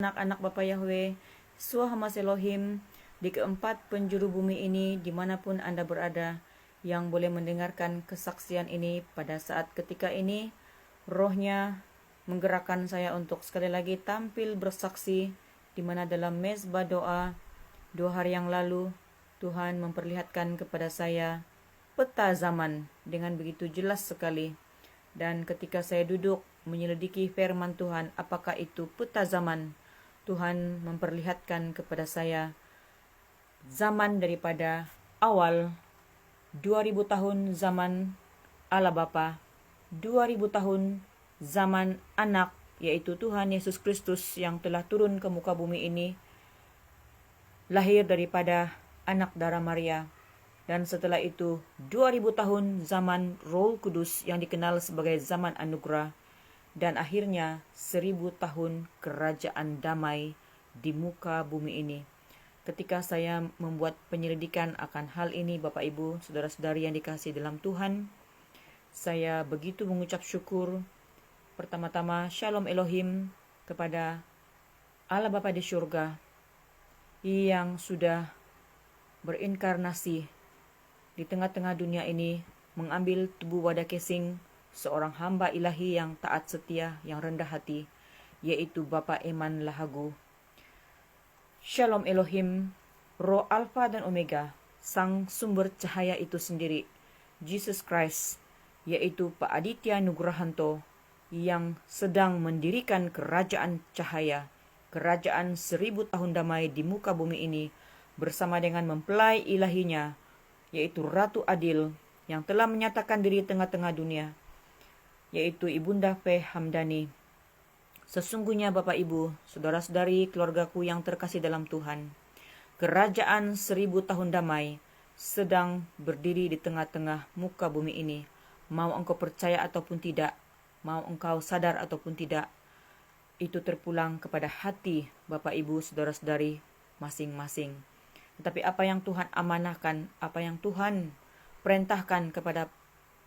Anak-anak Bapa Yahweh, Yeshua Hamas Elohim, di keempat penjuru bumi ini, dimanapun Anda berada, yang boleh mendengarkan kesaksian ini pada saat ketika ini, rohnya menggerakkan saya untuk sekali lagi tampil bersaksi, di mana dalam mezbah doa, 2 hari yang lalu, Tuhan memperlihatkan kepada saya peta zaman dengan begitu jelas sekali. Dan ketika saya duduk menyelidiki firman Tuhan, apakah itu peta zaman, Tuhan memperlihatkan kepada saya zaman daripada awal 2000 tahun zaman Allah Bapa, 2000 tahun zaman anak, yaitu Tuhan Yesus Kristus yang telah turun ke muka bumi ini, lahir daripada anak darah Maria. Dan setelah itu 2000 tahun zaman Roh Kudus yang dikenal sebagai zaman anugerah. Dan akhirnya 1000 tahun kerajaan damai di muka bumi ini. Ketika saya membuat penyelidikan akan hal ini, Bapak Ibu, saudara-saudari yang dikasihi dalam Tuhan, saya begitu mengucap syukur. Pertama-tama, Shalom Elohim kepada Allah Bapa di surga yang sudah berinkarnasi di tengah-tengah dunia ini, mengambil tubuh wadah kesing seorang hamba ilahi yang taat setia, yang rendah hati, yaitu Bapa Eman Lahagu. Shalom Elohim, Roh Alfa dan Omega, sang sumber cahaya itu sendiri, Jesus Christ, yaitu Pak Aditya Nugrahanto, yang sedang mendirikan kerajaan cahaya, kerajaan 1000 tahun damai di muka bumi ini, bersama dengan mempelai ilahinya, yaitu Ratu Adil, yang telah menyatakan diri tengah-tengah dunia, yaitu Ibunda P. Hamdani. Sesungguhnya Bapak Ibu, saudara-saudari, keluargaku yang terkasih dalam Tuhan, kerajaan 1000 tahun damai sedang berdiri di tengah-tengah muka bumi ini. Mau engkau percaya ataupun tidak, mau engkau sadar ataupun tidak, itu terpulang kepada hati Bapak Ibu, saudara-saudari masing-masing. Tetapi apa yang Tuhan amanahkan, apa yang Tuhan perintahkan kepada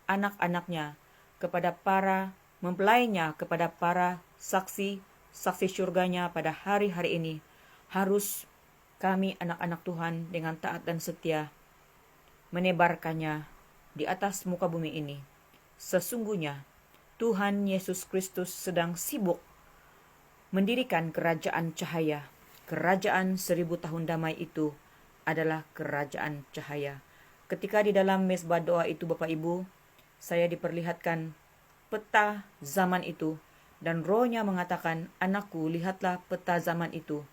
anak-anaknya, kepada para mempelainya, kepada para saksi surganya pada hari-hari ini, harus kami anak-anak Tuhan dengan taat dan setia menebarkannya di atas muka bumi ini. Sesungguhnya Tuhan Yesus Kristus sedang sibuk mendirikan kerajaan cahaya. Kerajaan 1000 tahun damai itu adalah kerajaan cahaya. Ketika di dalam mezbah doa itu, Bapak Ibu, saya diperlihatkan peta zaman itu, dan rohnya mengatakan, anakku, lihatlah peta zaman itu,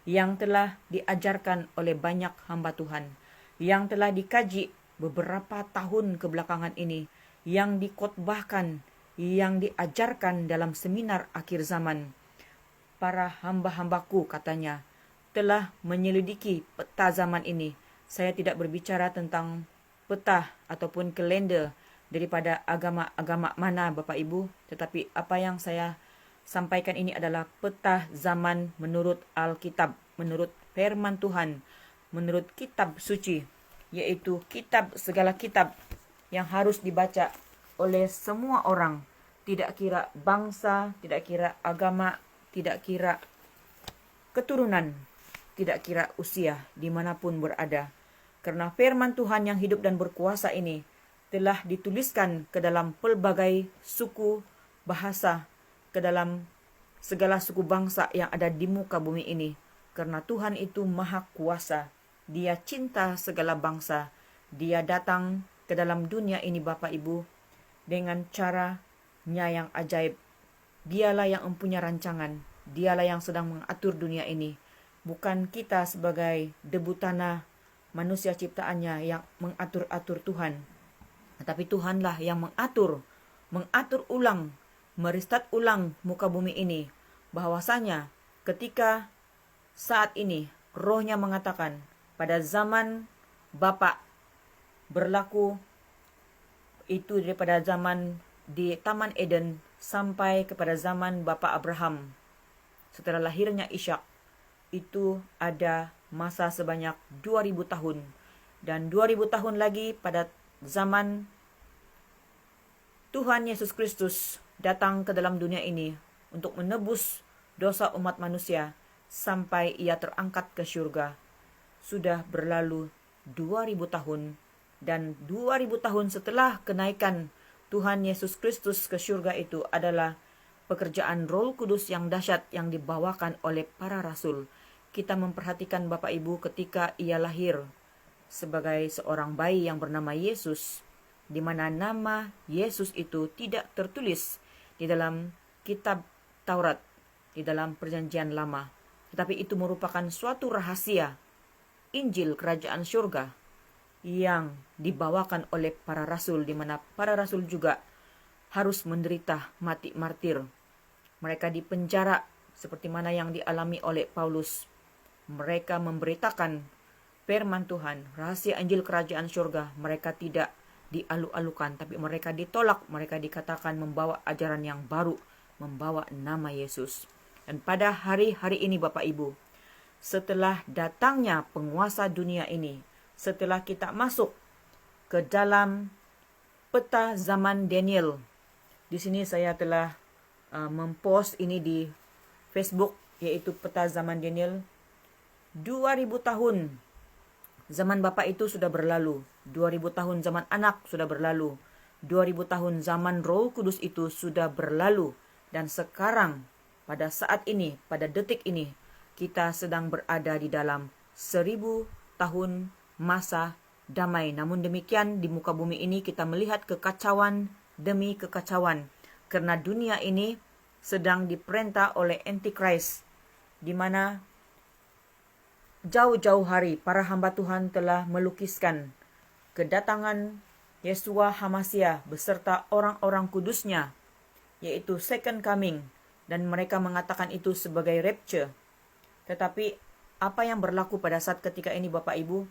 yang telah diajarkan oleh banyak hamba Tuhan, yang telah dikaji beberapa tahun kebelakangan ini, yang dikotbahkan, yang diajarkan dalam seminar akhir zaman. Para hamba-hambaku, katanya, telah menyelidiki peta zaman ini. Saya tidak berbicara tentang peta ataupun kalender daripada agama-agama mana, Bapak Ibu, tetapi apa yang saya sampaikan ini adalah peta zaman menurut Alkitab, menurut firman Tuhan, menurut kitab suci, yaitu kitab, segala kitab yang harus dibaca oleh semua orang, tidak kira bangsa, tidak kira agama, tidak kira keturunan, tidak kira usia, dimanapun berada. Karena firman Tuhan yang hidup dan berkuasa ini telah dituliskan ke dalam pelbagai suku, bahasa, ke dalam segala suku bangsa yang ada di muka bumi ini. Karena Tuhan itu maha kuasa, Dia cinta segala bangsa, Dia datang ke dalam dunia ini, Bapak Ibu, dengan caranya yang ajaib. Dialah yang mempunyai rancangan, Dialah yang sedang mengatur dunia ini. Bukan kita sebagai debu tanah, manusia ciptaannya yang mengatur-atur Tuhan. Tetapi Tuhanlah yang mengatur ulang, merestart ulang muka bumi ini. Bahwasanya ketika saat ini rohnya mengatakan pada zaman Bapa berlaku itu daripada zaman di Taman Eden sampai kepada zaman Bapa Abraham. Setelah lahirnya Ishak, itu ada masa sebanyak 2000 tahun. Dan 2000 tahun lagi pada zaman Tuhan Yesus Kristus datang ke dalam dunia ini untuk menebus dosa umat manusia. sampai ia terangkat ke surga. Sudah berlalu 2000 tahun, dan 2000 tahun setelah kenaikan Tuhan Yesus Kristus ke surga itu adalah pekerjaan Roh Kudus yang dahsyat yang dibawakan oleh para rasul. Kita memperhatikan Bapak Ibu ketika ia lahir sebagai seorang bayi yang bernama Yesus, di mana nama Yesus itu tidak tertulis di dalam kitab Taurat, di dalam Perjanjian Lama, tetapi itu merupakan suatu rahasia Injil Kerajaan Surga yang dibawakan oleh para rasul, di mana para rasul juga harus menderita mati martir. Mereka dipenjara seperti mana yang dialami oleh Paulus. Mereka memberitakan firman Tuhan, rahasia Injil Kerajaan Surga. Mereka tidak dialu-alukan, tapi mereka ditolak. Mereka dikatakan membawa ajaran yang baru, membawa nama Yesus. Dan pada hari-hari ini Bapak Ibu, setelah datangnya penguasa dunia ini, setelah kita masuk ke dalam peta zaman Daniel, di sini saya telah mempost ini di Facebook, yaitu peta zaman Daniel. 2000 tahun zaman Bapak itu sudah berlalu, 2000 tahun zaman anak sudah berlalu, 2000 tahun zaman Roh Kudus itu sudah berlalu, dan sekarang pada saat ini, pada detik ini, kita sedang berada di dalam 1000 tahun masa damai. Namun demikian, di muka bumi ini kita melihat kekacauan demi kekacauan, karena dunia ini sedang diperintah oleh Antichrist, di mana jauh-jauh hari para hamba Tuhan telah melukiskan kedatangan Yeshua HaMashiach beserta orang-orang kudusnya, yaitu second coming, dan mereka mengatakan itu sebagai rapture. Tetapi apa yang berlaku pada saat ketika ini Bapak Ibu?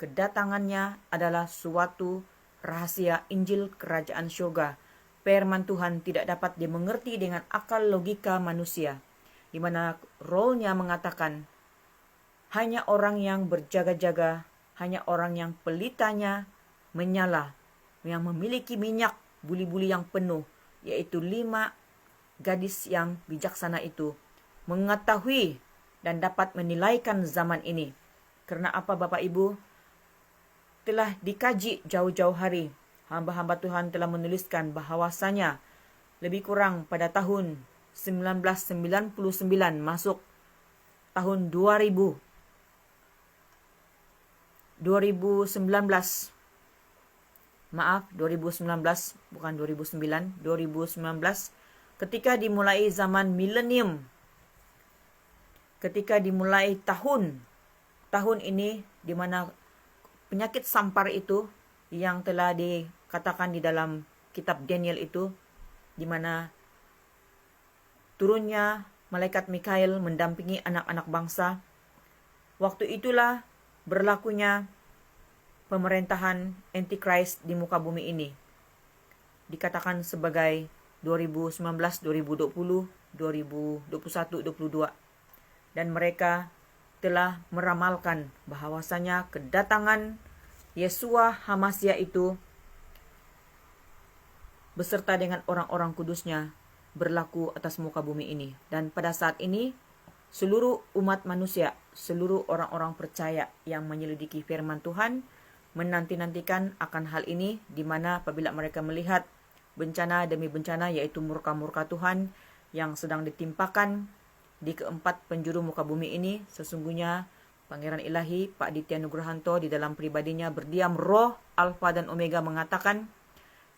Kedatangannya adalah suatu rahasia Injil Kerajaan Surga. Firman Tuhan tidak dapat dimengerti dengan akal logika manusia, di mana rohnya mengatakan hanya orang yang berjaga-jaga, hanya orang yang pelitanya menyala, yang memiliki minyak buli-buli yang penuh, yaitu 5 gadis yang bijaksana itu, mengetahui dan dapat menilaikan zaman ini. Karena apa Bapak Ibu? Telah dikaji jauh-jauh hari. Hamba-hamba Tuhan telah menuliskan bahwasanya lebih kurang pada tahun 1999 masuk tahun 2019, maaf 2019 bukan 2009, 2019, ketika dimulai zaman milenium, ketika dimulai tahun ini, di mana penyakit sampar itu yang telah dikatakan di dalam kitab Daniel itu, di mana turunnya malaikat Mikael mendampingi anak-anak bangsa. Waktu itulah berlakunya pemerintahan Antichrist di muka bumi ini. Dikatakan sebagai 2019, 2020, 2021, 22. Dan mereka telah meramalkan bahwasanya kedatangan Yeshua HaMashiach itu beserta dengan orang-orang kudusnya berlaku atas muka bumi ini. Dan pada saat ini seluruh umat manusia, seluruh orang-orang percaya yang menyelidiki firman Tuhan menanti-nantikan akan hal ini, di mana apabila mereka melihat bencana demi bencana, yaitu murka-murka Tuhan yang sedang ditimpakan di keempat penjuru muka bumi ini. Sesungguhnya Pangeran Ilahi Pak Ditya Nugrahanto di dalam pribadinya berdiam roh Alfa dan Omega mengatakan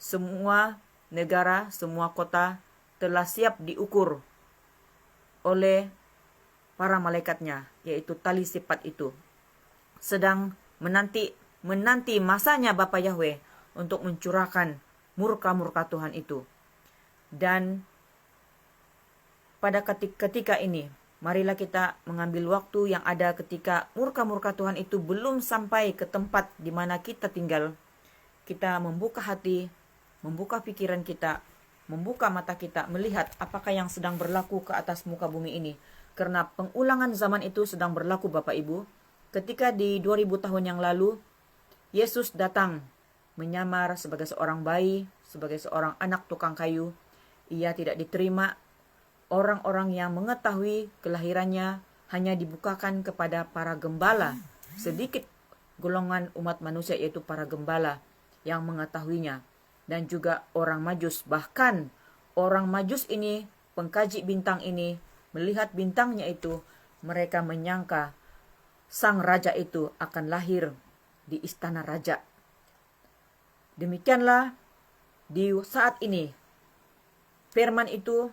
semua negara, semua kota telah siap diukur oleh para malaikatnya, yaitu tali sifat itu, sedang menanti masanya Bapa Yahweh untuk mencurahkan murka-murka Tuhan itu. Dan pada ketika ini, marilah kita mengambil waktu yang ada ketika murka-murka Tuhan itu belum sampai ke tempat di mana kita tinggal. Kita membuka hati, membuka pikiran kita, membuka mata kita, melihat apakah yang sedang berlaku ke atas muka bumi ini. Karena pengulangan zaman itu sedang berlaku Bapak Ibu. Ketika di 2000 tahun yang lalu, Yesus datang menyamar sebagai seorang bayi, sebagai seorang anak tukang kayu. Ia tidak diterima. Orang-orang yang mengetahui kelahirannya hanya dibukakan kepada para gembala, sedikit golongan umat manusia yaitu para gembala yang mengetahuinya, dan juga orang Majus. Bahkan orang Majus ini, pengkaji bintang ini, melihat bintangnya itu, mereka menyangka sang raja itu akan lahir di istana raja. Demikianlah di saat ini firman itu,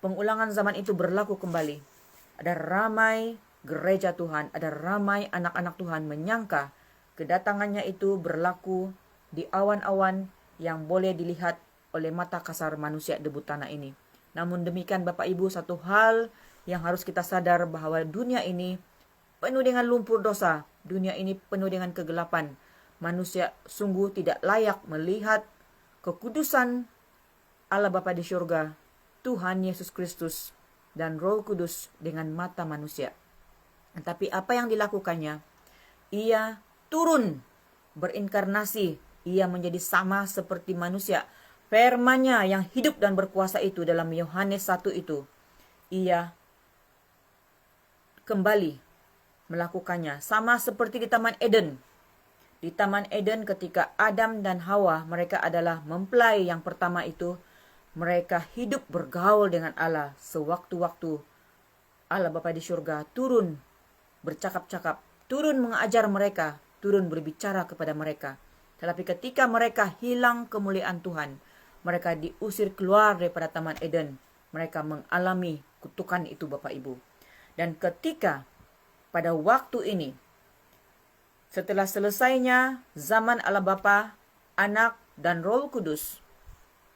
pengulangan zaman itu berlaku kembali. Ada ramai gereja Tuhan, ada ramai anak-anak Tuhan menyangka kedatangannya itu berlaku di awan-awan yang boleh dilihat oleh mata kasar manusia debu tanah ini. Namun demikian Bapak Ibu, satu hal yang harus kita sadar bahwa dunia ini penuh dengan lumpur dosa, dunia ini penuh dengan kegelapan. Manusia sungguh tidak layak melihat kekudusan Allah Bapa di surga, Tuhan Yesus Kristus, dan Roh Kudus dengan mata manusia. Tapi apa yang dilakukannya? Ia turun berinkarnasi, ia menjadi sama seperti manusia. Firman-Nya yang hidup dan berkuasa itu dalam Yohanes 1 itu, ia kembali melakukannya. Sama seperti di Taman Eden. Di Taman Eden ketika Adam dan Hawa, mereka adalah mempelai yang pertama itu, mereka hidup bergaul dengan Allah. Sewaktu-waktu Allah Bapa di surga turun bercakap-cakap, turun mengajar mereka, turun berbicara kepada mereka. Tetapi ketika mereka hilang kemuliaan Tuhan, mereka diusir keluar daripada Taman Eden. Mereka mengalami kutukan itu Bapak Ibu. Dan ketika pada waktu ini, setelah selesainya zaman Allah Bapa, Anak, dan Roh Kudus,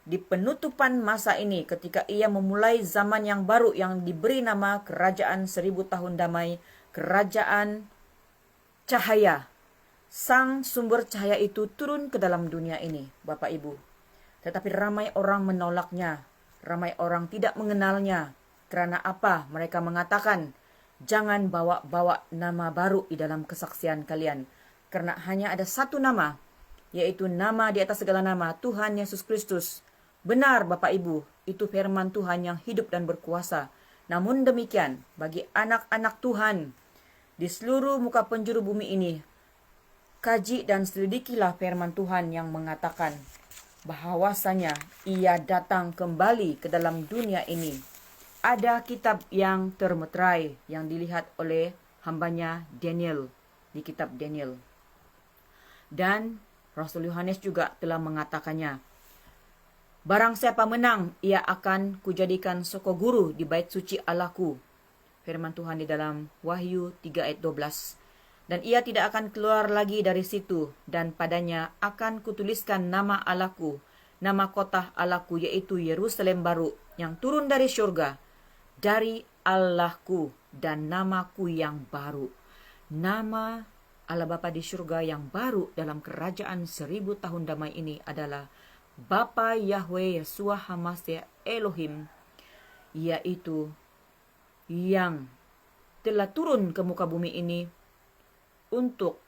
di penutupan masa ini ketika ia memulai zaman yang baru yang diberi nama Kerajaan 1000 Tahun Damai, Kerajaan Cahaya. Sang sumber cahaya itu turun ke dalam dunia ini, Bapak Ibu. Tetapi ramai orang menolaknya, ramai orang tidak mengenalnya. Karena apa? Mereka mengatakan, jangan bawa-bawa nama baru di dalam kesaksian kalian. Karena hanya ada satu nama, yaitu nama di atas segala nama, Tuhan Yesus Kristus. Benar Bapak Ibu, itu firman Tuhan yang hidup dan berkuasa. Namun demikian, bagi anak-anak Tuhan di seluruh muka penjuru bumi ini, kaji dan selidikilah firman Tuhan yang mengatakan bahwasanya ia datang kembali ke dalam dunia ini. Ada kitab yang termeterai yang dilihat oleh hambanya Daniel di kitab Daniel. Dan Rasul Yohanes juga telah mengatakannya. Barang siapa menang, ia akan kujadikan soko guru di bait suci Allahku. Firman Tuhan di dalam Wahyu 3 ayat 12. Dan ia tidak akan keluar lagi dari situ, dan padanya akan kutuliskan nama Allahku, nama kota Allahku, yaitu Yerusalem baru, yang turun dari surga, dari Allahku, dan namaku yang baru. Nama Allah Bapa di surga yang baru dalam kerajaan 1000 tahun damai ini adalah Bapa Yahweh Yeshua HaMashiach Elohim, yaitu yang telah turun ke muka bumi ini untuk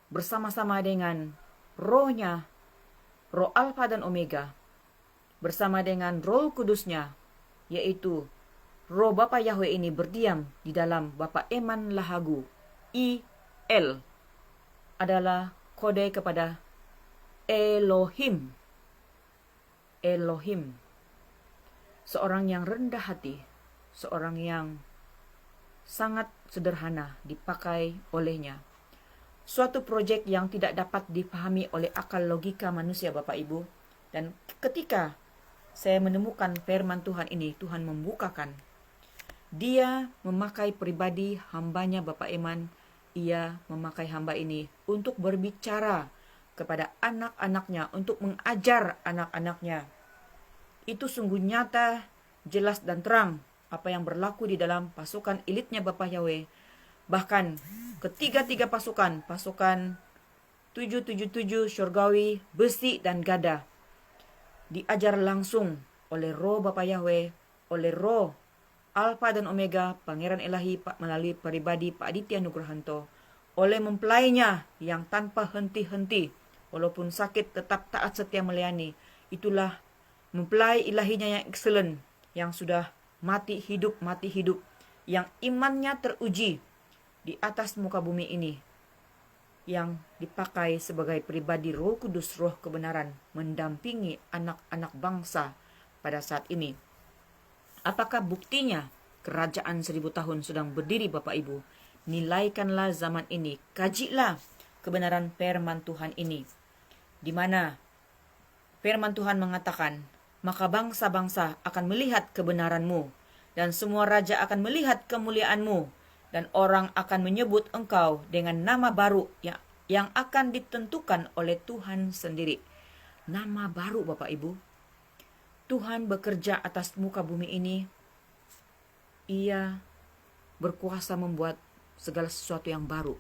bersama-sama dengan rohnya, roh Alfa dan Omega, bersama dengan roh kudusnya, yaitu roh Bapa Yahweh ini berdiam di dalam Bapa Eman Lahagu. I-El adalah kode kepada Elohim. Elohim. Seorang yang rendah hati, seorang yang sangat sederhana dipakai olehnya. Suatu proyek yang tidak dapat dipahami oleh akal logika manusia Bapak Ibu. Dan ketika saya menemukan firman Tuhan ini, Tuhan membukakan. Dia memakai pribadi hambanya Bapak Eman. Ia memakai hamba ini untuk berbicara kepada anak-anaknya, untuk mengajar anak-anaknya. Itu sungguh nyata, jelas dan terang apa yang berlaku di dalam pasukan elitnya Bapa Yahweh. Bahkan ketiga-tiga pasukan 777 surgawi, besi dan gada, diajar langsung oleh roh Bapa Yahweh, oleh roh Alfa dan Omega, Pangeran Ilahi melalui pribadi Pak Aditya Nugrahanto, oleh mempelainya yang tanpa henti-henti, walaupun sakit tetap taat setia melayani. Itulah mempelai ilahinya yang excellent, yang sudah mati hidup, yang imannya teruji di atas muka bumi ini, yang dipakai sebagai pribadi Roh Kudus, roh kebenaran, mendampingi anak-anak bangsa pada saat ini. Apakah buktinya? Kerajaan 1000 tahun sedang berdiri, Bapak Ibu. Nilaikanlah zaman ini, kajilah kebenaran firman Tuhan ini, di mana firman Tuhan mengatakan, maka bangsa-bangsa akan melihat kebenaranmu, dan semua raja akan melihat kemuliaanmu, dan orang akan menyebut engkau dengan nama baru yang akan ditentukan oleh Tuhan sendiri. Nama baru, Bapak Ibu. Tuhan bekerja atas muka bumi ini. Ia berkuasa membuat segala sesuatu yang baru.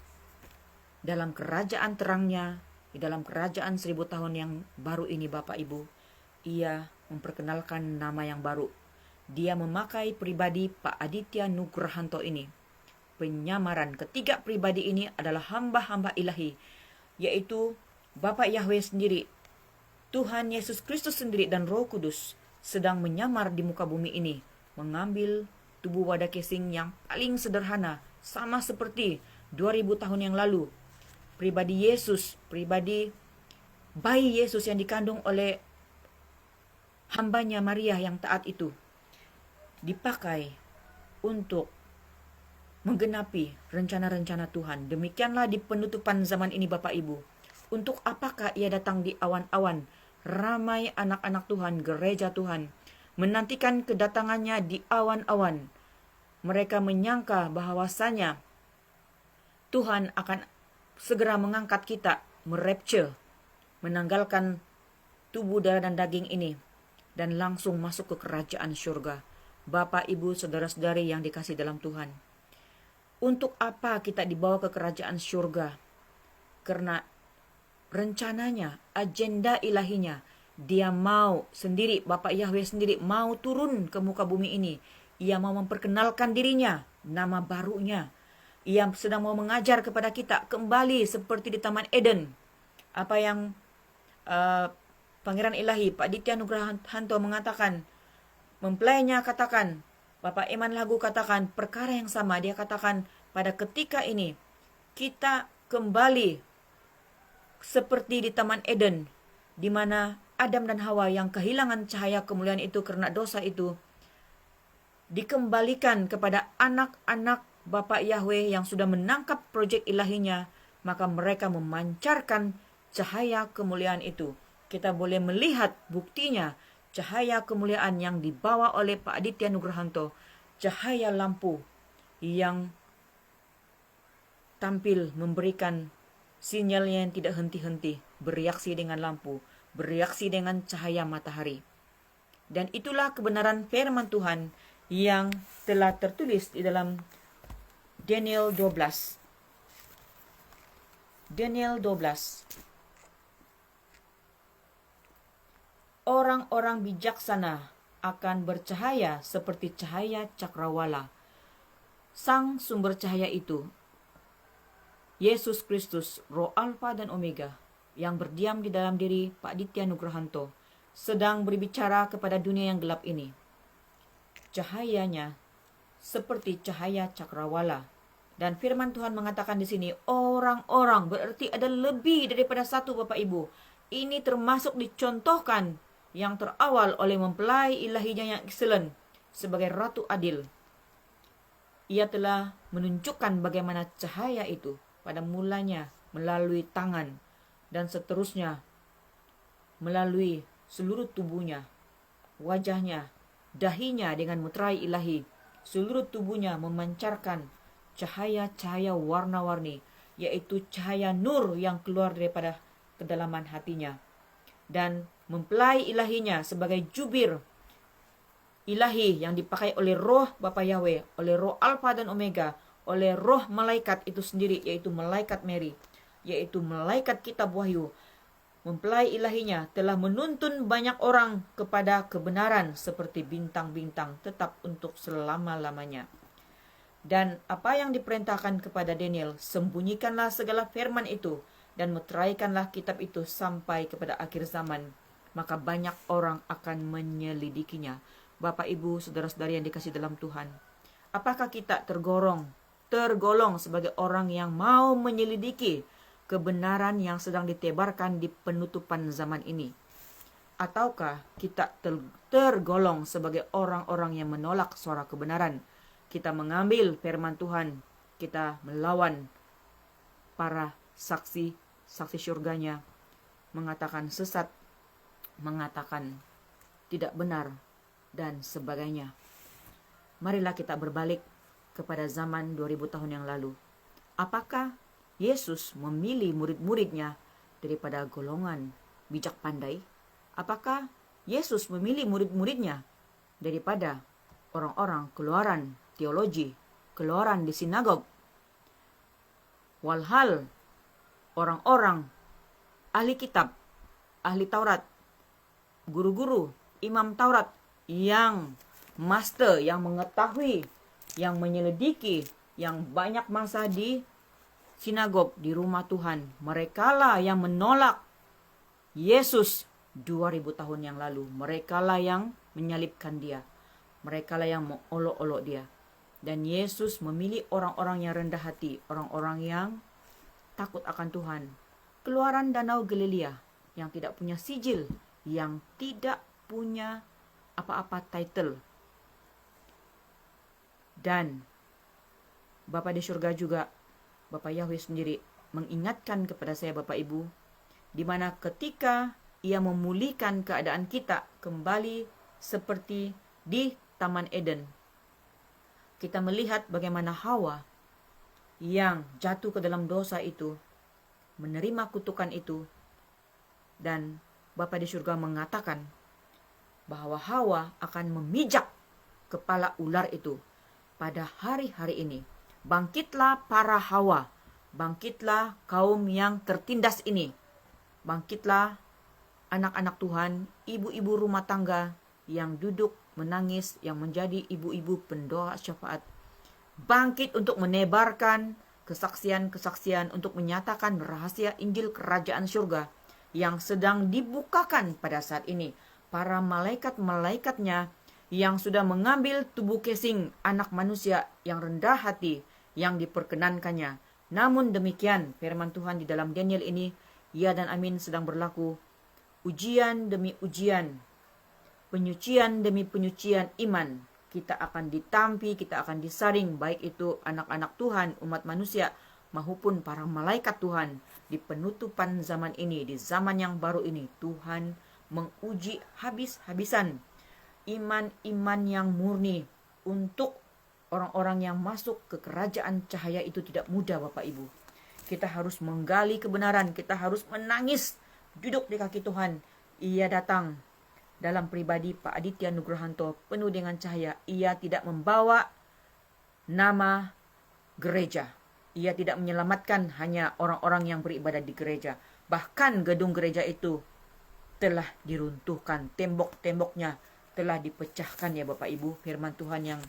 Dalam kerajaan terangnya, di dalam kerajaan 1000 tahun yang baru ini, Bapak Ibu, ia memperkenalkan nama yang baru. Dia memakai pribadi Pak Aditya Nugrahanto ini. Penyamaran ketiga pribadi ini adalah hamba-hamba ilahi, yaitu Bapak Yahweh sendiri, Tuhan Yesus Kristus sendiri, dan Roh Kudus sedang menyamar di muka bumi ini, mengambil tubuh wadah casing yang paling sederhana, sama seperti 2000 tahun yang lalu. Pribadi Yesus, pribadi bayi Yesus yang dikandung oleh hambanya Maria yang taat itu, dipakai untuk menggenapi rencana-rencana Tuhan. Demikianlah di penutupan zaman ini, Bapak Ibu. Untuk apakah ia datang di awan-awan? Ramai anak-anak Tuhan, gereja Tuhan, menantikan kedatangannya di awan-awan. Mereka menyangka bahwasanya Tuhan akan segera mengangkat kita, merapture, menanggalkan tubuh darah dan daging ini, dan langsung masuk ke kerajaan surga. Bapak, Ibu, saudara-saudari yang dikasih dalam Tuhan, untuk apa kita dibawa ke kerajaan surga? Karena rencananya, agenda ilahinya, dia mau sendiri, Bapak Yahweh sendiri mau turun ke muka bumi ini. Ia mau memperkenalkan dirinya, nama barunya. Ia sedang mau mengajar kepada kita kembali seperti di Taman Eden. Apa yang Pangeran Ilahi Pak Aditya Nugrahanto mengatakan, mempelainya katakan, Bapak Iman Lagu katakan perkara yang sama. Dia katakan pada ketika ini kita kembali seperti di Taman Eden, di mana Adam dan Hawa yang kehilangan cahaya kemuliaan itu karena dosa itu, dikembalikan kepada anak-anak Bapak Yahweh yang sudah menangkap proyek ilahinya, maka mereka memancarkan cahaya kemuliaan itu. Kita boleh melihat buktinya, cahaya kemuliaan yang dibawa oleh Pak Aditya Nugrahanto, cahaya lampu yang tampil memberikan sinyalnya yang tidak henti-henti, bereaksi dengan lampu, bereaksi dengan cahaya matahari. Dan itulah kebenaran firman Tuhan yang telah tertulis di dalam Daniel 12. Daniel 12. Orang-orang bijaksana akan bercahaya seperti cahaya cakrawala. Sang sumber cahaya itu, Yesus Kristus, Roh Alfa dan Omega, yang berdiam di dalam diri Pak Aditya Nugrahanto, sedang berbicara kepada dunia yang gelap ini. Cahayanya seperti cahaya cakrawala. Dan firman Tuhan mengatakan di sini, orang-orang berarti ada lebih daripada satu, Bapak Ibu. Ini termasuk dicontohkan yang terawal oleh mempelai ilahinya yang excellent sebagai Ratu Adil. Ia telah menunjukkan bagaimana cahaya itu pada mulanya melalui tangan dan seterusnya melalui seluruh tubuhnya, wajahnya, dahinya dengan meterai ilahi. Seluruh tubuhnya memancarkan cahaya-cahaya warna-warni, yaitu cahaya nur yang keluar daripada kedalaman hatinya. Dan mempelai ilahinya sebagai jubir ilahi yang dipakai oleh roh Bapa Yahweh, oleh roh Alfa dan Omega, oleh roh malaikat itu sendiri, yaitu malaikat Mary, yaitu malaikat kitab Wahyu. Mempelai ilahinya telah menuntun banyak orang kepada kebenaran seperti bintang-bintang, tetap untuk selama-lamanya. Dan apa yang diperintahkan kepada Daniel, sembunyikanlah segala firman itu dan meteraikanlah kitab itu sampai kepada akhir zaman. Maka banyak orang akan menyelidikinya. Bapak, Ibu, saudara-saudari yang dikasih dalam Tuhan, Apakah kita tergolong sebagai orang yang mau menyelidiki kebenaran yang sedang ditebarkan di penutupan zaman ini? Ataukah kita tergolong sebagai orang-orang yang menolak suara kebenaran? Kita mengambil firman Tuhan, kita melawan para saksi surganya, mengatakan sesat, mengatakan tidak benar, dan sebagainya. Marilah kita berbalik kepada zaman 2000 tahun yang lalu. Apakah Yesus memilih murid-muridnya daripada golongan bijak pandai? Apakah Yesus memilih murid-muridnya daripada orang-orang keluaran teologi, keluaran di sinagog? Walhal orang-orang ahli kitab, ahli Taurat, guru-guru, imam Taurat yang master, yang mengetahui, yang menyelidiki, yang banyak masa di sinagog, di rumah Tuhan. Merekalah yang menolak Yesus 2000 tahun yang lalu. Merekalah yang menyalibkan dia. Merekalah yang mengolok-olok dia. Dan Yesus memilih orang-orang yang rendah hati, orang-orang yang takut akan Tuhan. Keluaran Danau Galilea yang tidak punya sijil, yang tidak punya apa-apa title. Dan Bapa di surga juga, Bapa Yahweh sendiri mengingatkan kepada saya Bapak Ibu, di mana ketika Ia memulihkan keadaan kita kembali seperti di Taman Eden, kita melihat bagaimana Hawa yang jatuh ke dalam dosa itu, menerima kutukan itu, dan Bapa di surga mengatakan bahwa Hawa akan memijak kepala ular itu. Pada hari-hari ini, bangkitlah para Hawa, bangkitlah kaum yang tertindas ini, bangkitlah anak-anak Tuhan, ibu-ibu rumah tangga yang duduk menangis, yang menjadi ibu-ibu pendoa syafaat. Bangkit untuk menebarkan kesaksian-kesaksian, untuk menyatakan rahasia Injil Kerajaan Surga yang sedang dibukakan pada saat ini. Para malaikat-malaikatnya yang sudah mengambil tubuh casing anak manusia yang rendah hati yang diperkenankannya. Namun demikian, firman Tuhan di dalam Daniel ini, ya dan amin, sedang berlaku. Ujian demi ujian, penyucian demi penyucian iman. Kita akan ditampi, kita akan disaring, baik itu anak-anak Tuhan, umat manusia, maupun para malaikat Tuhan. Di penutupan zaman ini, di zaman yang baru ini, Tuhan menguji habis-habisan iman-iman yang murni. Untuk orang-orang yang masuk ke kerajaan cahaya itu tidak mudah Bapak Ibu. Kita harus menggali kebenaran, kita harus menangis, duduk di kaki Tuhan. Ia datang dalam pribadi Pak Aditya Nugrahanto penuh dengan cahaya. Ia tidak membawa nama gereja. Ia tidak menyelamatkan hanya orang-orang yang beribadah di gereja. Bahkan gedung gereja itu telah diruntuhkan, tembok-temboknya telah dipecahkan ya Bapak Ibu. Firman Tuhan yang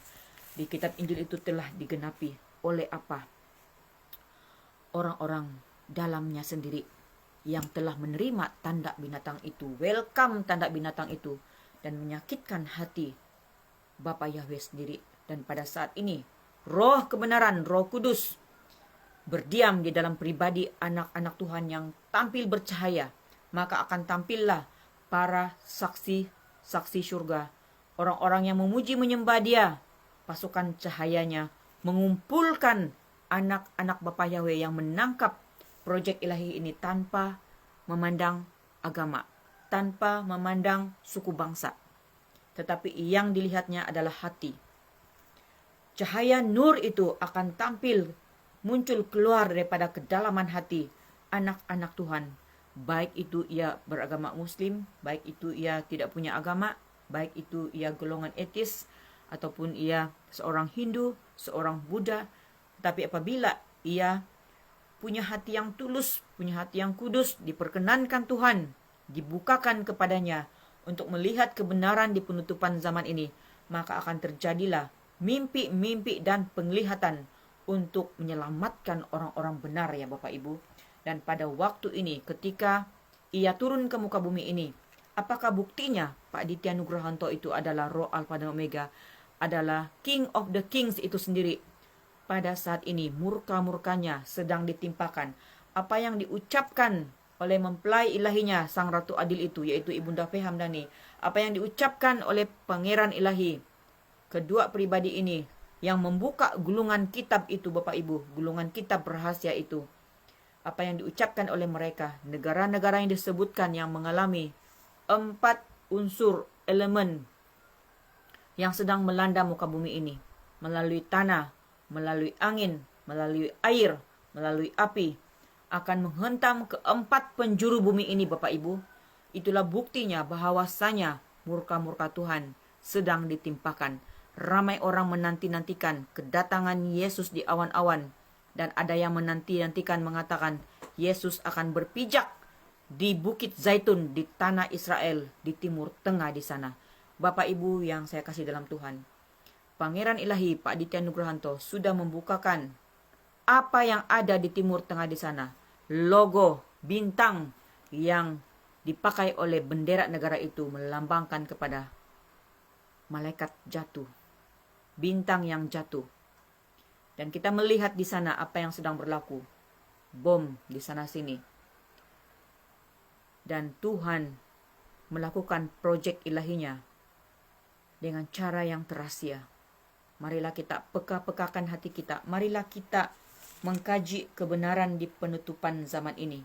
di kitab Injil itu telah digenapi oleh apa? Orang-orang dalamnya sendiri yang telah menerima tanda binatang itu, welcome tanda binatang itu, dan menyakitkan hati Bapa Yahweh sendiri. Dan pada saat ini, roh kebenaran, roh kudus, berdiam di dalam pribadi anak-anak Tuhan yang tampil bercahaya. Maka akan tampillah para saksi surga, orang-orang yang memuji menyembah dia, pasukan cahayanya, mengumpulkan anak-anak Bapa Yahweh yang menangkap proyek ilahi ini tanpa memandang agama, tanpa memandang suku bangsa. Tetapi yang dilihatnya adalah hati. Cahaya nur itu akan tampil, muncul keluar daripada kedalaman hati anak-anak Tuhan. Baik itu ia beragama Muslim, baik itu ia tidak punya agama, baik itu ia golongan etis, ataupun ia seorang Hindu, seorang Buddha. Tapi apabila ia punya hati yang tulus, punya hati yang kudus, diperkenankan Tuhan, dibukakan kepadanya untuk melihat kebenaran di penutupan zaman ini, maka akan terjadilah mimpi-mimpi dan penglihatan untuk menyelamatkan orang-orang benar ya Bapak Ibu. Dan pada waktu ini, ketika ia turun ke muka bumi ini, apakah buktinya Pak Aditya Nugrahanto itu adalah roh Alfa dan Omega? adalah King of the Kings itu sendiri. Pada saat ini murka-murkanya sedang ditimpakan. Apa yang diucapkan oleh mempelai ilahinya sang Ratu Adil itu, yaitu Ibunda Faye Hamdani, apa yang diucapkan oleh Pangeran Ilahi, kedua pribadi ini yang membuka gulungan kitab itu, Bapak Ibu, gulungan kitab rahasia itu. Apa yang diucapkan oleh mereka, negara-negara yang disebutkan yang mengalami 4 unsur elemen yang sedang melanda muka bumi ini, melalui tanah, melalui angin, melalui air, melalui api, akan menghentam keempat penjuru bumi ini, Bapak Ibu. Itulah buktinya bahwasanya murka-murka Tuhan sedang ditimpakan. Ramai orang menanti-nantikan kedatangan Yesus di awan-awan, dan ada yang menanti-nantikan mengatakan Yesus akan berpijak di Bukit Zaitun di tanah Israel di timur tengah di sana. Bapak Ibu yang saya kasih dalam Tuhan, Pangeran Ilahi Pak Ditya Nugrahanto sudah membukakan apa yang ada di timur tengah di sana. Logo bintang yang dipakai oleh bendera negara itu melambangkan kepada malaikat jatuh, bintang yang jatuh. Dan kita melihat di sana apa yang sedang berlaku. Bom di sana sini. Dan Tuhan melakukan proyek ilahinya dengan cara yang terasia. Marilah kita peka-pekakan hati kita. Marilah kita mengkaji kebenaran di penutupan zaman ini.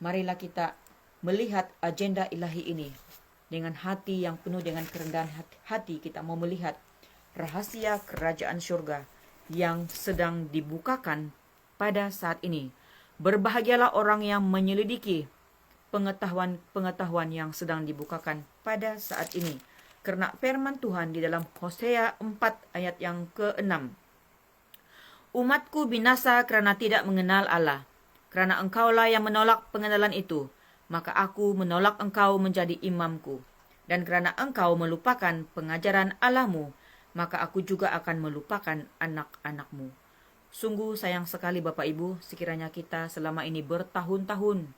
Marilah kita melihat agenda ilahi ini dengan hati yang penuh dengan kerendahan hati. Kita mau melihat rahasia kerajaan surga yang sedang dibukakan pada saat ini. Berbahagialah orang yang menyelidiki pengetahuan yang sedang dibukakan pada saat ini. Karena firman Tuhan di dalam Hosea 4 ayat yang ke-6. Umatku binasa karena tidak mengenal Allah. Karena engkaulah yang menolak pengenalan itu, maka aku menolak engkau menjadi imamku. Dan karena engkau melupakan pengajaran Allahmu, maka aku juga akan melupakan anak-anakmu. Sungguh sayang sekali Bapak Ibu, sekiranya kita selama ini bertahun-tahun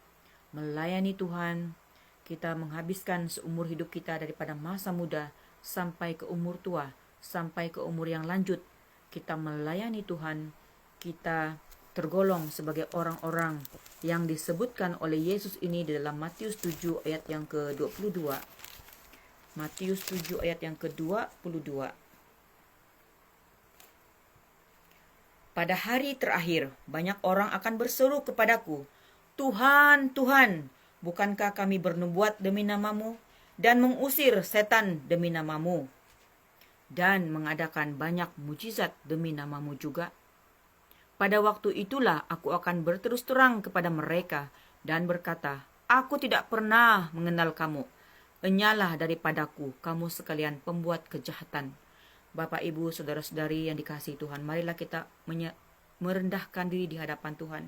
melayani Tuhan, kita menghabiskan seumur hidup kita daripada masa muda sampai ke umur tua, sampai ke umur yang lanjut, kita melayani Tuhan, kita tergolong sebagai orang-orang yang disebutkan oleh Yesus ini di dalam Matius 7 ayat yang ke-22. Matius 7 ayat yang ke-22. Pada hari terakhir, banyak orang akan berseru kepadaku, Tuhan, Tuhan, bukankah kami bernubuat demi namamu dan mengusir setan demi namamu dan mengadakan banyak mujizat demi namamu juga? Pada waktu itulah aku akan berterus terang kepada mereka dan berkata, aku tidak pernah mengenal kamu. Enyalah daripadaku, kamu sekalian pembuat kejahatan. Bapak, Ibu, saudara-saudari yang dikasihi Tuhan, marilah kita merendahkan diri di hadapan Tuhan.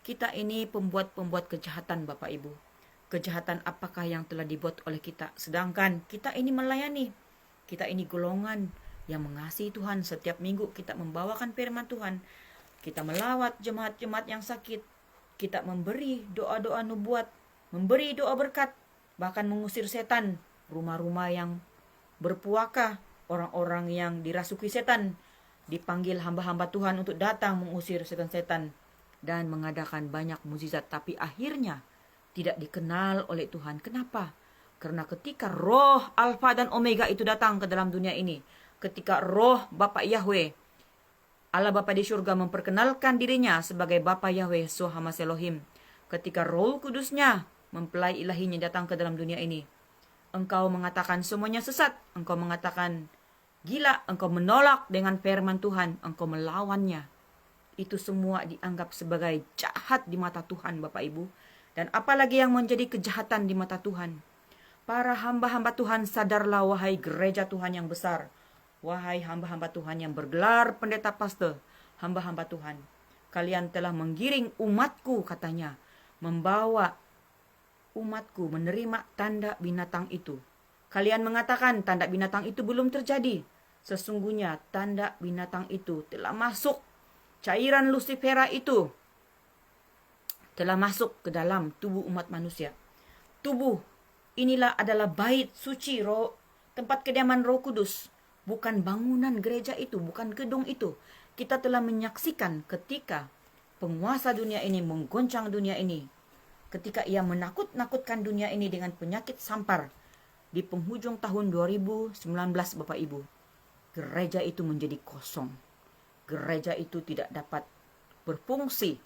Kita ini pembuat-pembuat kejahatan, Bapak, Ibu. Kejahatan apakah yang telah dibuat oleh kita? Sedangkan kita ini melayani. Kita ini golongan yang mengasihi Tuhan. Setiap minggu kita membawakan firman Tuhan. Kita melawat jemaat-jemaat yang sakit. Kita memberi doa-doa nubuat, memberi doa berkat, bahkan mengusir setan, rumah-rumah yang berpuaka, orang-orang yang dirasuki setan, dipanggil hamba-hamba Tuhan untuk datang mengusir setan-setan dan mengadakan banyak mukjizat, tapi akhirnya tidak dikenal oleh Tuhan. Kenapa? Karena ketika roh Alfa dan Omega itu datang ke dalam dunia ini, ketika roh Bapa Yahweh, Allah Bapa di surga memperkenalkan dirinya sebagai Bapa Yahweh Sohamas Elohim, ketika Roh Kudusnya mempelai ilahinya datang ke dalam dunia ini, engkau mengatakan semuanya sesat, engkau mengatakan gila, engkau menolak dengan firman Tuhan, engkau melawannya. Itu semua dianggap sebagai jahat di mata Tuhan, Bapak Ibu. Dan apalagi yang menjadi kejahatan di mata Tuhan. Para hamba-hamba Tuhan, sadarlah wahai gereja Tuhan yang besar. Wahai hamba-hamba Tuhan yang bergelar pendeta pastor, hamba-hamba Tuhan. Kalian telah menggiring umatku, katanya. Membawa umatku menerima tanda binatang itu. Kalian mengatakan tanda binatang itu belum terjadi. Sesungguhnya tanda binatang itu telah masuk. Cairan Lucifera itu telah masuk ke dalam tubuh umat manusia. Tubuh inilah adalah bait suci roh, tempat kediaman Roh Kudus. bukan bangunan gereja itu, bukan gedung itu. Kita telah menyaksikan ketika penguasa dunia ini menggoncang dunia ini, ketika ia menakut-nakutkan dunia ini dengan penyakit sampar di penghujung tahun 2019, Bapak Ibu. Gereja itu menjadi kosong. Gereja itu tidak dapat berfungsi.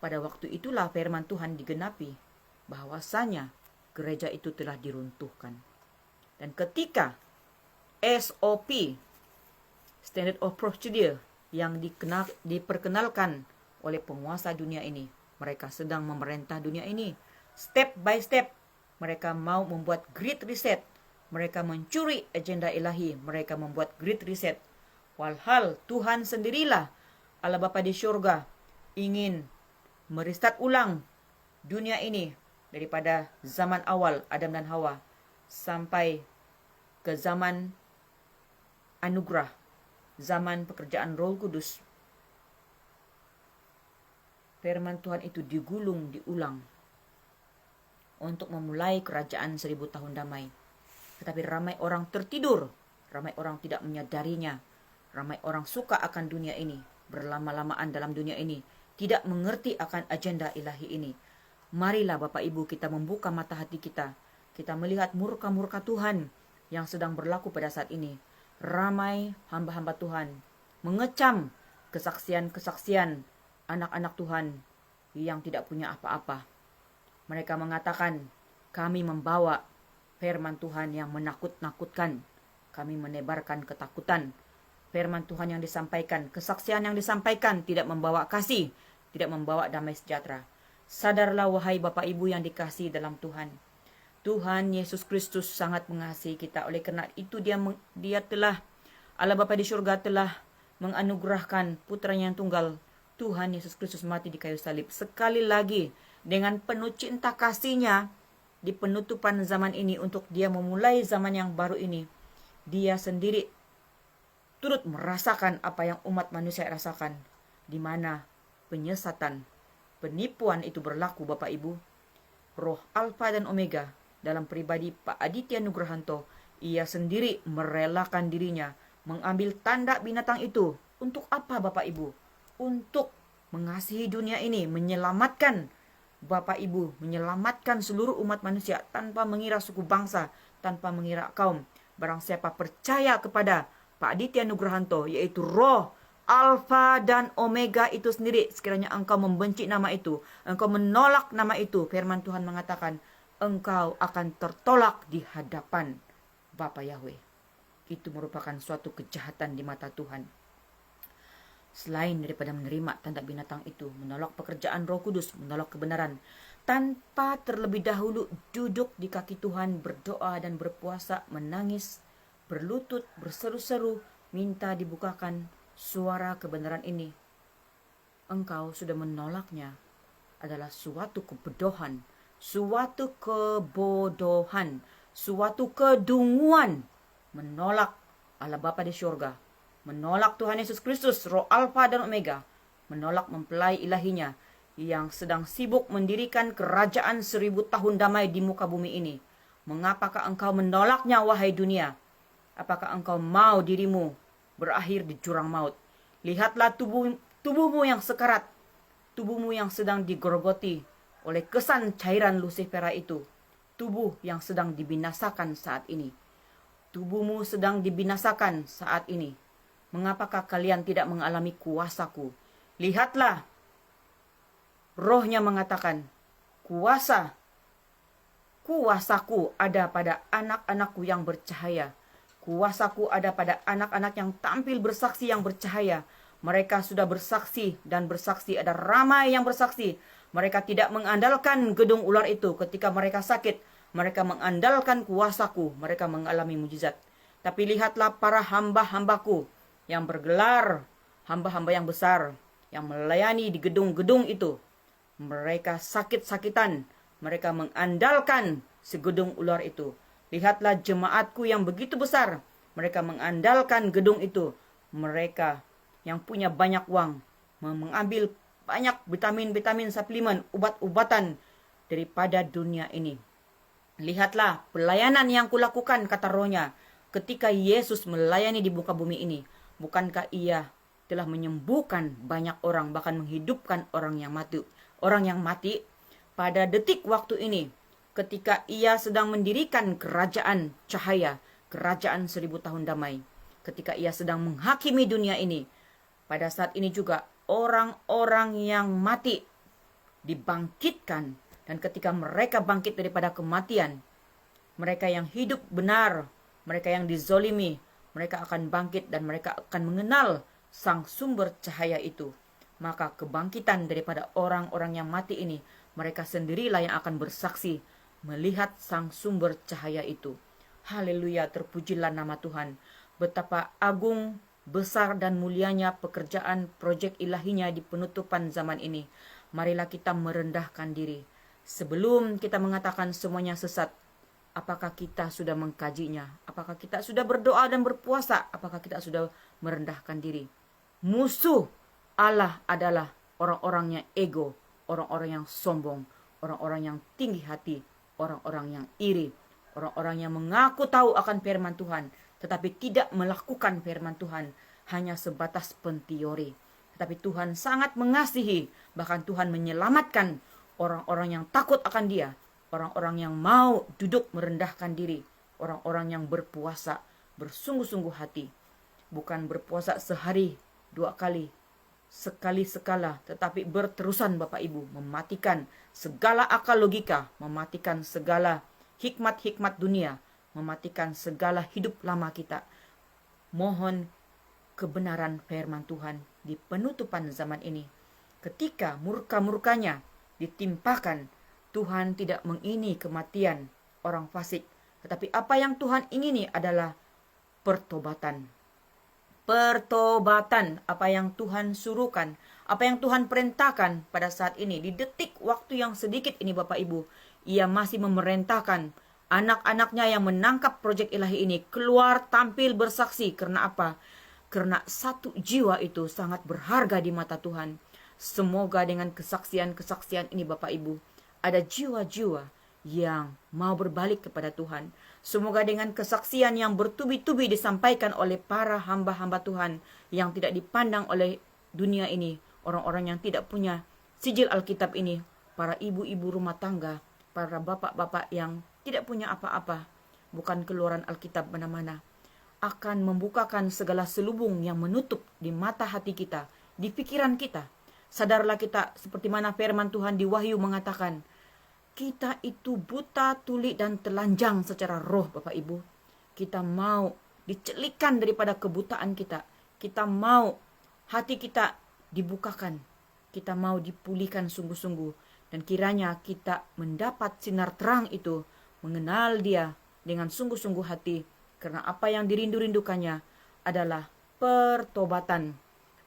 Pada waktu itulah firman Tuhan digenapi, bahwasanya gereja itu telah diruntuhkan. Dan ketika SOP, Standard of Procedure, yang diperkenalkan oleh penguasa dunia ini, mereka sedang memerintah dunia ini step by step. Mereka mau membuat Great Reset. Mereka mencuri agenda ilahi. Mereka membuat Great Reset. Walhal Tuhan sendirilah, Allah Bapa di surga, ingin mereset ulang dunia ini daripada zaman awal Adam dan Hawa sampai ke zaman anugerah, zaman pekerjaan Roh Kudus. Firman Tuhan itu digulung, diulang untuk memulai kerajaan 1000 tahun damai. Tetapi ramai orang tertidur, ramai orang tidak menyadarinya, ramai orang suka akan dunia ini, berlama-lamaan dalam dunia ini, tidak mengerti akan agenda ilahi ini. Marilah Bapak Ibu kita membuka mata hati kita, kita melihat murka-murka Tuhan yang sedang berlaku pada saat ini. Ramai hamba-hamba Tuhan mengecam kesaksian-kesaksian anak-anak Tuhan yang tidak punya apa-apa. Mereka mengatakan, kami membawa firman Tuhan yang menakut-nakutkan. Kami menebarkan ketakutan. Firman Tuhan yang disampaikan, kesaksian yang disampaikan tidak membawa kasih, tidak membawa damai sejahtera. Sadarlah wahai Bapak Ibu yang dikasihi dalam Tuhan. Tuhan Yesus Kristus sangat mengasihi kita. Oleh karena itu dia telah, Allah Bapa di surga telah menganugerahkan putranya yang tunggal, Tuhan Yesus Kristus mati di kayu salib. Sekali lagi, dengan penuh cinta kasihnya di penutupan zaman ini untuk dia memulai zaman yang baru ini, dia sendiri turut merasakan apa yang umat manusia rasakan, di mana penyesatan, penipuan itu berlaku Bapak Ibu. Roh Alfa dan Omega dalam pribadi Pak Aditya Nugrahanto, ia sendiri merelakan dirinya mengambil tanda binatang itu. Untuk apa Bapak Ibu? Untuk mengasihi dunia ini, menyelamatkan Bapak Ibu, menyelamatkan seluruh umat manusia tanpa mengira suku bangsa, tanpa mengira kaum. Barang siapa percaya kepada Pak Aditya Nugrahanto, yaitu roh Alfa dan Omega itu sendiri, sekiranya engkau membenci nama itu, engkau menolak nama itu, firman Tuhan mengatakan, engkau akan tertolak di hadapan Bapa Yahweh. Itu merupakan suatu kejahatan di mata Tuhan. Selain daripada menerima tanda binatang itu, menolak pekerjaan Roh Kudus, menolak kebenaran, tanpa terlebih dahulu duduk di kaki Tuhan, berdoa dan berpuasa, menangis, berlutut, berseru-seru, minta dibukakan suara kebenaran ini, engkau sudah menolaknya. Adalah suatu kebodohan, suatu kedunguan, menolak Allah Bapa di surga, menolak Tuhan Yesus Kristus, roh Alfa dan Omega, menolak mempelai ilahinya yang sedang sibuk mendirikan kerajaan 1000 tahun damai di muka bumi ini. Mengapakah engkau menolaknya wahai dunia? Apakah engkau mau dirimu berakhir di jurang maut? Lihatlah tubuhmu yang sekarat, tubuhmu yang sedang digerogoti oleh kesan cairan Lucifera itu, tubuh yang sedang dibinasakan saat ini. Tubuhmu sedang dibinasakan saat ini. Mengapakah kalian tidak mengalami kuasaku? Lihatlah, rohnya mengatakan, kuasaku ada pada anak-anakku yang bercahaya. Kuasaku ada pada anak-anak yang tampil bersaksi yang bercahaya. Mereka sudah bersaksi dan bersaksi, ada ramai yang bersaksi. Mereka tidak mengandalkan gedung ular itu ketika mereka sakit. Mereka mengandalkan kuasaku, mereka mengalami mujizat. Tapi lihatlah para hamba-hambaku yang bergelar hamba-hamba yang besar, yang melayani di gedung-gedung itu. Mereka sakit-sakitan, mereka mengandalkan segedung ular itu. Lihatlah jemaatku yang begitu besar, mereka mengandalkan gedung itu. Mereka yang punya banyak uang, mengambil banyak vitamin-vitamin, suplemen, obat-obatan daripada dunia ini. Lihatlah pelayanan yang kulakukan, kata rohnya. ketika Yesus melayani di muka bumi ini, bukankah ia telah menyembuhkan banyak orang, bahkan menghidupkan orang yang mati. Orang yang mati pada detik waktu ini, ketika ia sedang mendirikan kerajaan cahaya, kerajaan 1000 tahun damai. Ketika ia sedang menghakimi dunia ini, pada saat ini juga orang-orang yang mati dibangkitkan. Dan ketika mereka bangkit daripada kematian, mereka yang hidup benar, mereka yang dizolimi, mereka akan bangkit dan mereka akan mengenal sang sumber cahaya itu. Maka kebangkitan daripada orang-orang yang mati ini, mereka sendirilah yang akan bersaksi melihat sang sumber cahaya itu. Haleluya, terpujilah nama Tuhan. Betapa agung, besar dan mulianya pekerjaan proyek ilahinya di penutupan zaman ini. Marilah kita merendahkan diri. Sebelum kita mengatakan semuanya sesat, apakah kita sudah mengkajinya? Apakah kita sudah berdoa dan berpuasa? Apakah kita sudah merendahkan diri? Musuh Allah adalah orang-orang yang ego, orang-orang yang sombong, orang-orang yang tinggi hati, orang-orang yang iri, orang-orang yang mengaku tahu akan firman Tuhan, tetapi tidak melakukan firman Tuhan, hanya sebatas pentiori. Tetapi Tuhan sangat mengasihi, bahkan Tuhan menyelamatkan orang-orang yang takut akan Dia, orang-orang yang mau duduk merendahkan diri, orang-orang yang berpuasa, bersungguh-sungguh hati. Bukan berpuasa sehari, 2 kali, sekali sekala, tetapi berterusan Bapak Ibu, mematikan segala akal logika, mematikan segala hikmat-hikmat dunia, mematikan segala hidup lama kita. Mohon kebenaran firman Tuhan di penutupan zaman ini. Ketika murka-murkanya ditimpakan, Tuhan tidak mengingini kematian orang fasik, tetapi apa yang Tuhan ingini adalah pertobatan. Pertobatan, apa yang Tuhan suruhkan, apa yang Tuhan perintahkan pada saat ini, di detik waktu yang sedikit ini Bapak Ibu, ia masih memerintahkan anak-anaknya yang menangkap proyek ilahi ini keluar tampil bersaksi. Karena apa? Karena satu jiwa itu sangat berharga di mata Tuhan. Semoga dengan kesaksian-kesaksian ini Bapak Ibu, ada jiwa-jiwa yang mau berbalik kepada Tuhan. Semoga dengan kesaksian yang bertubi-tubi disampaikan oleh para hamba-hamba Tuhan yang tidak dipandang oleh dunia ini, orang-orang yang tidak punya sijil Alkitab ini, para ibu-ibu rumah tangga, para bapak-bapak yang tidak punya apa-apa, bukan keluaran Alkitab mana-mana, akan membukakan segala selubung yang menutup di mata hati kita, di pikiran kita. Sadarlah kita, seperti mana firman Tuhan di Wahyu mengatakan, kita itu buta, tuli, dan telanjang secara roh Bapak Ibu. Kita mau dicelikan daripada kebutaan kita. Kita mau hati kita dibukakan. Kita mau dipulihkan sungguh-sungguh. Dan kiranya kita mendapat sinar terang itu, mengenal Dia dengan sungguh-sungguh hati. Karena apa yang dirindu-rindukannya adalah pertobatan.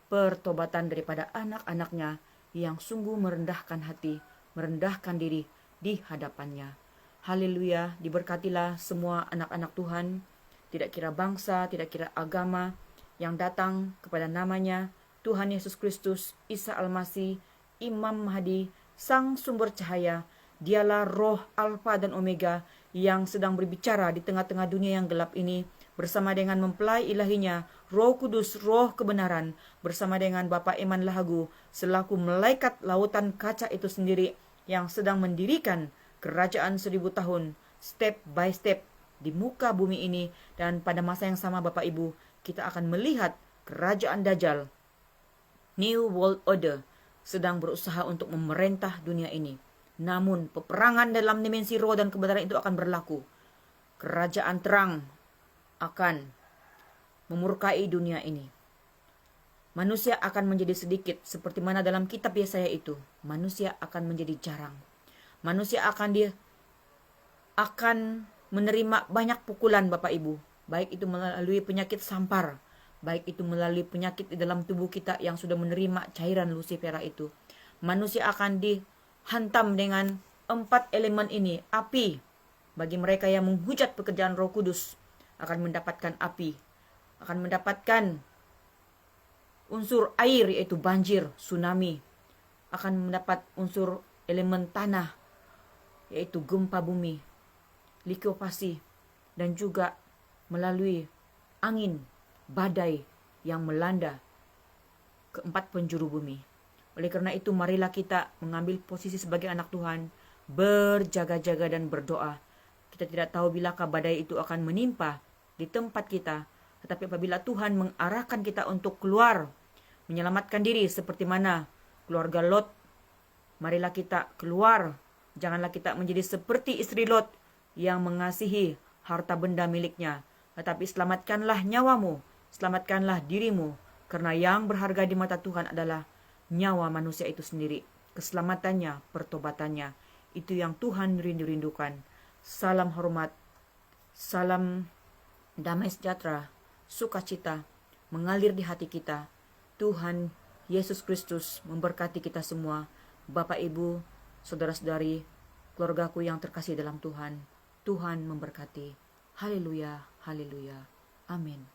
Pertobatan daripada anak-anaknya yang sungguh merendahkan hati, merendahkan diri di hadapannya. Haleluya, diberkatilah semua anak-anak Tuhan, tidak kira bangsa, tidak kira agama, yang datang kepada namanya Tuhan Yesus Kristus, Isa Al-Masih, Imam Mahdi, Sang Sumber Cahaya. Dialah roh Alfa dan Omega yang sedang berbicara di tengah-tengah dunia yang gelap ini, bersama dengan mempelai ilahinya, Roh Kudus, Roh Kebenaran, bersama dengan Bapak Eman Lahagu, selaku malaikat lautan kaca itu sendiri, yang sedang mendirikan kerajaan 1000 tahun, step by step di muka bumi ini. Dan pada masa yang sama Bapak Ibu, kita akan melihat kerajaan Dajjal, New World Order, sedang berusaha untuk memerintah dunia ini. Namun peperangan dalam dimensi roh dan kebenaran itu akan berlaku. Kerajaan terang akan memurkai dunia ini. Manusia akan menjadi sedikit, seperti mana dalam kitab Yesaya itu. Manusia akan menjadi jarang. Manusia akan menerima banyak pukulan Bapak Ibu. Baik itu melalui penyakit sampar, baik itu melalui penyakit di dalam tubuh kita yang sudah menerima cairan Lucifera itu. Manusia akan dihantam dengan 4 elemen ini. Api, bagi mereka yang menghujat pekerjaan Roh Kudus, akan mendapatkan api. Akan mendapatkan unsur air, yaitu banjir, tsunami. Akan mendapat unsur elemen tanah, yaitu gempa bumi, likuifaksi, dan juga melalui angin, badai yang melanda keempat penjuru bumi. Oleh karena itu, marilah kita mengambil posisi sebagai anak Tuhan, berjaga-jaga dan berdoa. Kita tidak tahu bilakah badai itu akan menimpa di tempat kita, tetapi apabila Tuhan mengarahkan kita untuk keluar, menyelamatkan diri seperti mana keluarga Lot, marilah kita keluar. Janganlah kita menjadi seperti istri Lot yang mengasihi harta benda miliknya, tetapi selamatkanlah nyawamu, selamatkanlah dirimu, karena yang berharga di mata Tuhan adalah nyawa manusia itu sendiri, keselamatannya, pertobatannya. Itu yang Tuhan rindu-rindukan. Salam hormat, salam damai sejahtera, sukacita mengalir di hati kita. Tuhan Yesus Kristus memberkati kita semua. Bapak, Ibu, saudara-saudari, keluargaku yang terkasih dalam Tuhan. Tuhan memberkati. Haleluya, haleluya. Amin.